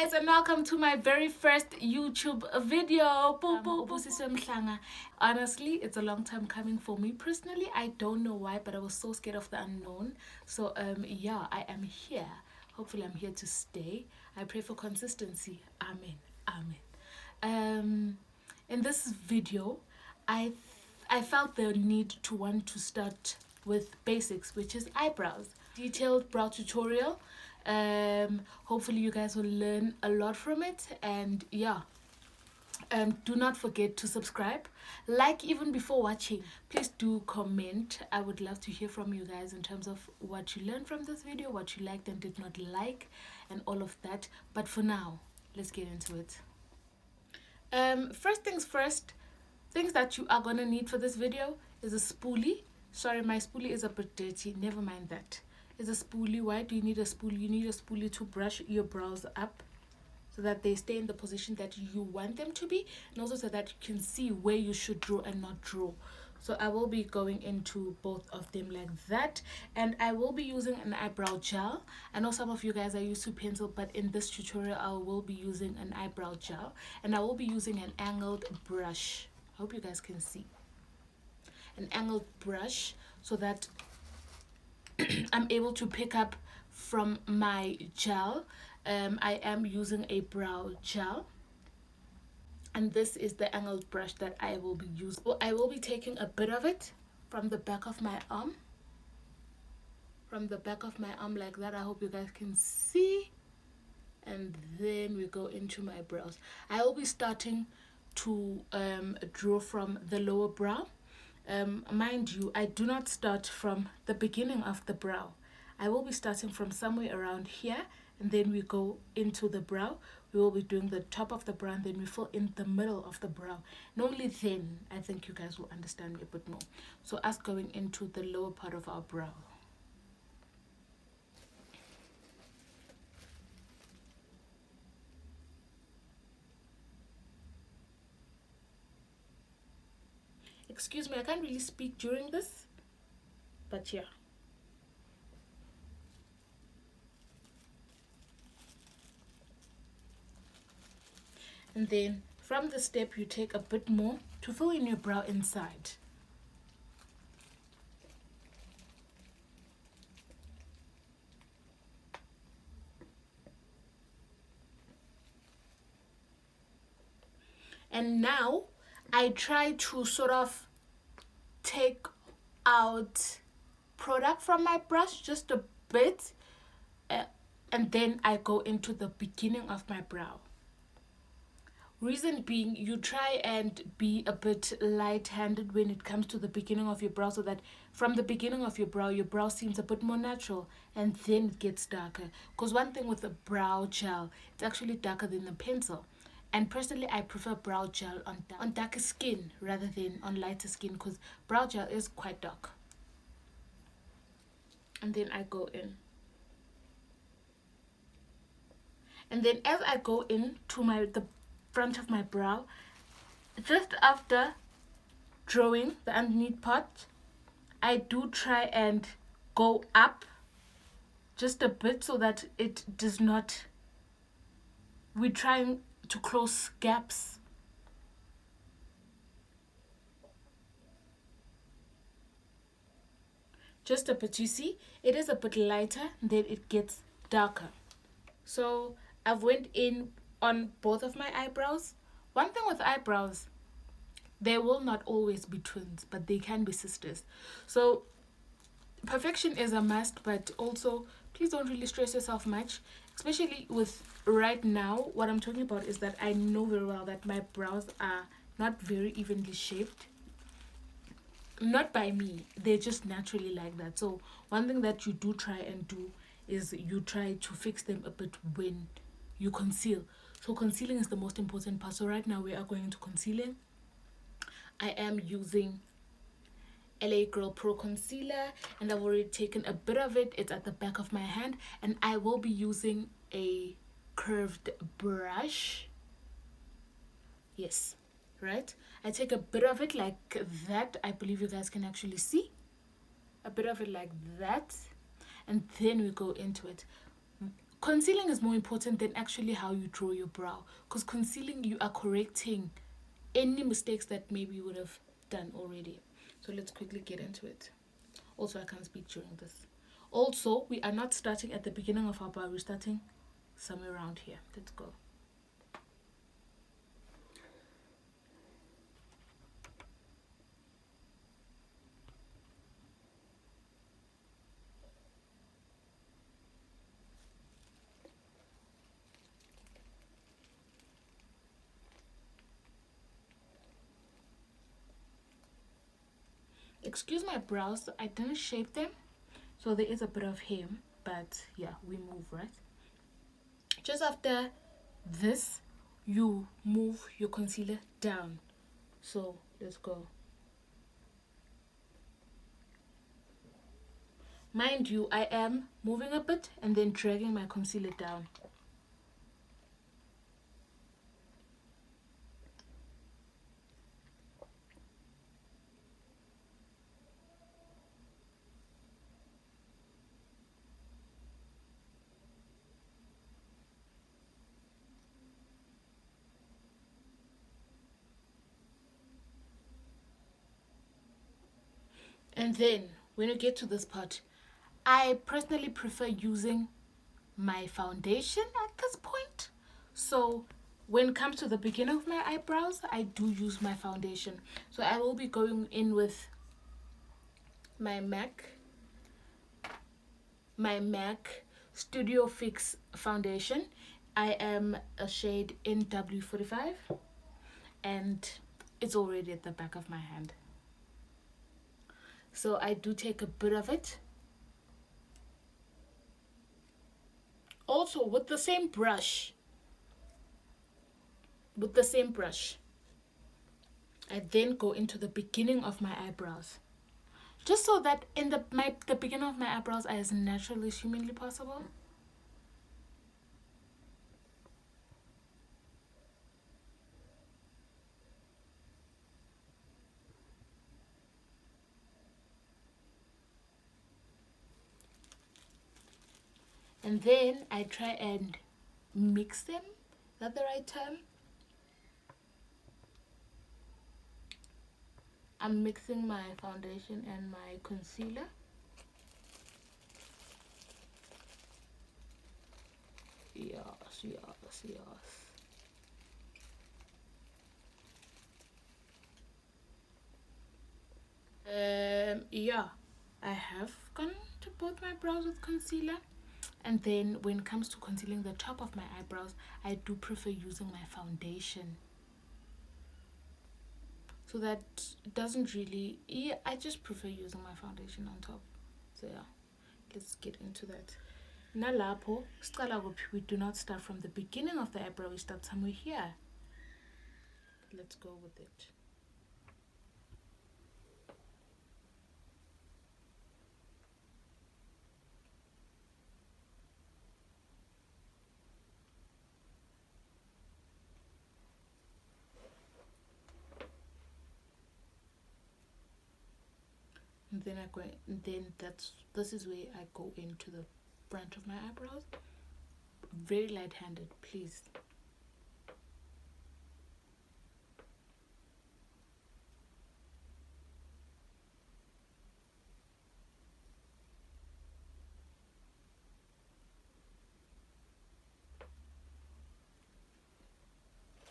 guys, and welcome to my very first YouTube video. Honestly, it's a long time coming for me personally. I don't know why, but I was so scared of the unknown. So yeah, I am here. Hopefully I'm here to stay. I pray for consistency. Amen. Amen. In this video, I felt the need to want to start with basics, which is eyebrows. Detailed brow tutorial. Hopefully you guys will learn a lot from it, and yeah, do not forget to subscribe, like even before watching. Please do comment. I would love to hear from you guys in terms of what you learned from this video, what you liked and did not like, and all of that. But for now, let's get into it. First things first, things that you are gonna need for this video is a spoolie. Sorry, my spoolie is a bit dirty, never mind that. Is a spoolie. Why do you need a spoolie? You need a spoolie to brush your brows up so that they stay in the position that you want them to be, and also so that you can see where you should draw and not draw. So I will be going into both of them like that, and I will be using an eyebrow gel. I know some of you guys are used to pencil, but in this tutorial I will be using an eyebrow gel, and I will be using an angled brush. I hope you guys can see an angled brush so that I'm able to pick up from my gel. I am using a brow gel, and this is the angled brush that I will be using. So I will be taking a bit of it from the back of my arm, like that. I hope you guys can see, and then we go into my brows. I will be starting to draw from the lower brow. Mind you, I do not start from the beginning of the brow. I will be starting from somewhere around here, and then we go into the brow. We will be doing the top of the brow, and then we fill in the middle of the brow. And only then I think you guys will understand me a bit more. So us going into the lower part of our brow. Excuse me, I can't really speak during this, but yeah. And then from the step, you take a bit more to fill in your brow inside. And now I try to sort of take out product from my brush just a bit, and then I go into the beginning of my brow. Reason being, you try and be a bit light-handed when it comes to the beginning of your brow, so that from the beginning of your brow seems a bit more natural, and then it gets darker. Because one thing with the brow gel, it's actually darker than the pencil. And personally, I prefer brow gel on darker skin rather than on lighter skin, because brow gel is quite dark. And then I go in. And then as I go in to the front of my brow, just after drawing the underneath part, I do try and go up just a bit so that it does not, we're trying to close gaps. Just a bit. You see, it is a bit lighter, then it gets darker. So I've went in on both of my eyebrows. One thing with eyebrows, they will not always be twins, but they can be sisters. So perfection is a must, but also please don't really stress yourself much, especially with right now. What I'm talking about is that I know very well that my brows are not very evenly shaped. Not by me, they're just naturally like that. So one thing that you do try and do is you try to fix them a bit when you conceal. So concealing is the most important part. So right now we are going into concealing. I am using LA Girl Pro Concealer, and I've already taken a bit of it. It's at the back of my hand, and I will be using a curved brush. Yes, right? I take a bit of it like that. I believe you guys can actually see. A bit of it like that. And then we go into it. concealing is more important than actually how you draw your brow, because concealing, you are correcting any mistakes that maybe you would have done already. So let's quickly get into it. Also, I can't speak during this. Also, we are not starting at the beginning of our brow, we're starting somewhere around here. Let's go. Excuse my brows, I didn't shape them, so there is a bit of hair, but yeah, we move, right? Just after this, you move your concealer down. So let's go. Mind you, I am moving a bit and then dragging my concealer down. And then when you get to this part, I personally prefer using my foundation at this point. So when it comes to the beginning of my eyebrows, I do use my foundation. So I will be going in with my MAC Studio Fix foundation. I am a shade NW45 and it's already at the back of my hand. So I do take a bit of it. Also with the same brush, I then go into the beginning of my eyebrows. Just so that in the beginning of my eyebrows are as natural as humanly possible. And then I try and mix them. Is that the right term? I'm mixing my foundation and my concealer. Yes. Yeah, I have gone to both my brows with concealer. And then when it comes to concealing the top of my eyebrows, I do prefer using my foundation. So that it doesn't really, yeah, I just prefer using my foundation on top. So yeah, let's get into that. Nalapho, we do not start from the beginning of the eyebrow, we start somewhere here. Let's go with it. And then this is where I go into the front of my eyebrows. Very light-handed, please.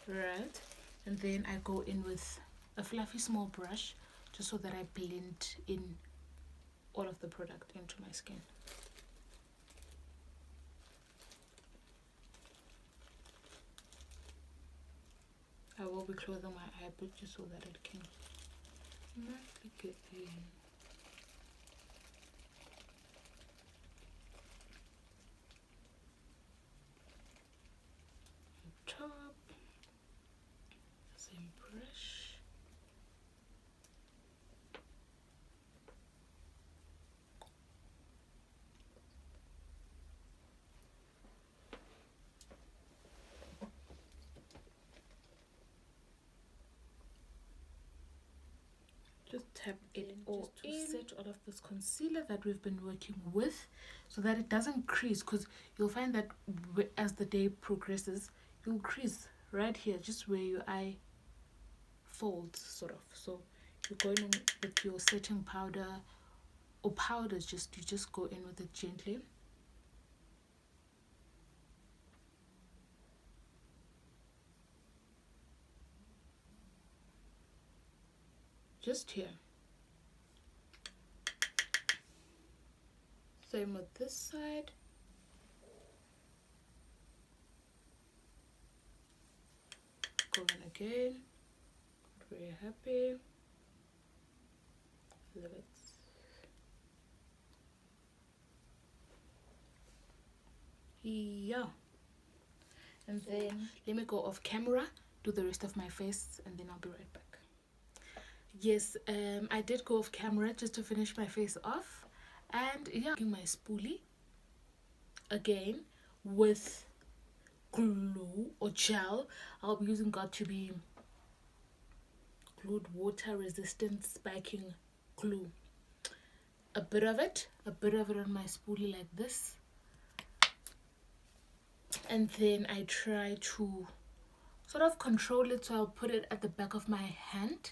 Right, and then I go in with a fluffy small brush just so that I blend in all of the product into my skin. I will be closing my eyebrow just so that it can nicely get in. Top, same brush. Just tap it all in to set all of this concealer that we've been working with, so that it doesn't crease, because you'll find that as the day progresses, you'll crease right here, just where your eye folds, sort of. So you're going in with your setting powder or powders, you just go in with it gently. Just here. Same with this side. Go in again. Very happy. Love it. Yeah. And then let me go off camera, do the rest of my face, and then I'll be right back. Yes, I did go off camera just to finish my face off, and yeah, my spoolie again with glue or gel. I'll be using Got2b glued water resistant spiking glue. A bit of it on my spoolie like this, and then I try to sort of control it, so I'll put it at the back of my hand.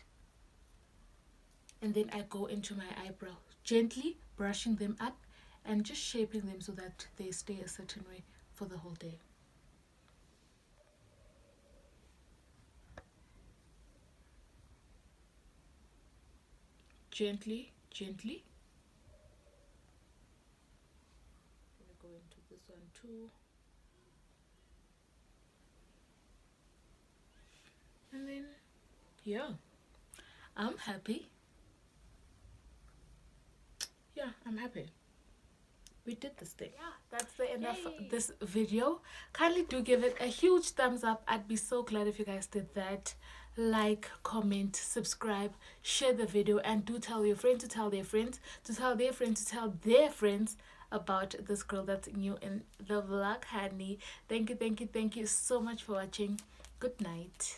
And then I go into my eyebrow, gently brushing them up and just shaping them so that they stay a certain way for the whole day. Gently. Let me go into this one too. And then, yeah, I'm happy. Yeah, I'm happy. We did this thing. Yeah, that's the end of this video. Kindly do give it a huge thumbs up. I'd be so glad if you guys did that. Like, comment, subscribe, share the video, and do tell your friends to tell their friends to tell their friends to tell their friends about this girl that's new in the vlog, honey. Thank you so much for watching. Good night.